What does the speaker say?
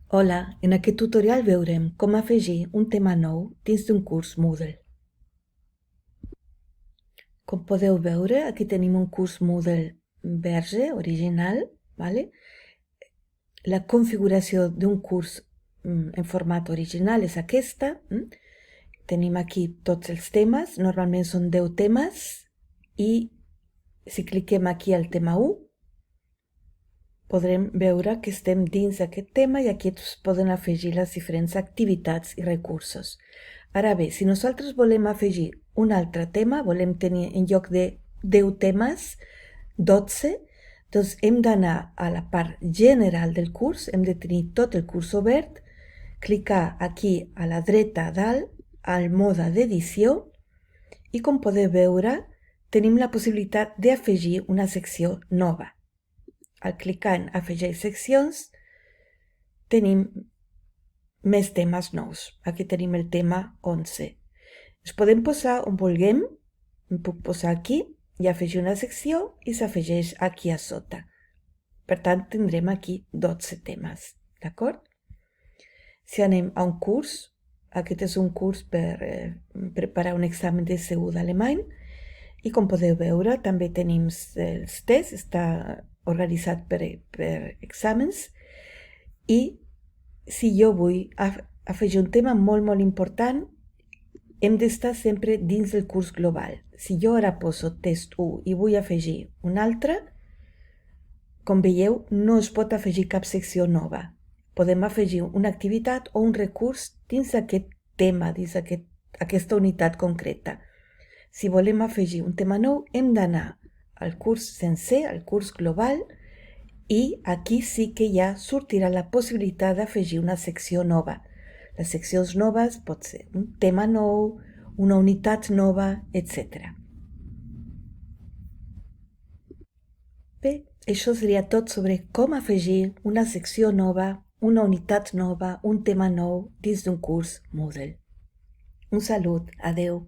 Hola, en aquest tutorial veurem com afegir un tema nou dins d'un curs Moodle. Com podeu veure, aquí tenim un curs Moodle verge, original. ¿Vale? La configuració d'un curs en format original és aquesta. Tenim aquí tots els temes, normalment són 10 temes, i si cliquem aquí al tema 1, podrem veure que estem dins d'aquest tema i aquí es poden afegir les diferents activitats i recursos. Ara bé, si nosaltres volem afegir un altre tema, volem tenir en lloc de 10 temes, 12, doncs hem d'anar a la part general del curs, hem de tenir tot el curs obert, clicar aquí a la dreta a dalt, al mode d'edició, i com podeu veure, tenim la possibilitat d'afegir una secció nova. Al clicar en afegir seccions, tenim més temes nous. Aquí tenim el tema 11. Ens podem posar on vulguem, em puc posar aquí i afegir una secció i s'afegeix aquí a sota. Per tant, tindrem aquí 12 temes, d'acord? Si anem a un curs, aquest és un curs per preparar un examen de C1 d'alemany, i com podeu veure també tenim els tests, està organitzat per exàmens, i si jo vull afegir un tema molt important, hem d'estar sempre dins del curs global. Si jo ara poso test 1 i vull afegir un altre, com veieu, no es pot afegir cap secció nova. Podem afegir una activitat o un recurs dins d'aquest tema, dins aquesta unitat concreta. Si volem afegir un tema nou, hem d'anar al curs sencer, al curs global, i aquí sí que ja sortirà la possibilitat d'afegir una secció nova. Les seccions noves pot ser un tema nou, una unitat nova, etc. Bé, això seria tot sobre com afegir una secció nova, una unitat nova, un tema nou dins d'un curs Moodle. Un salut, adeu.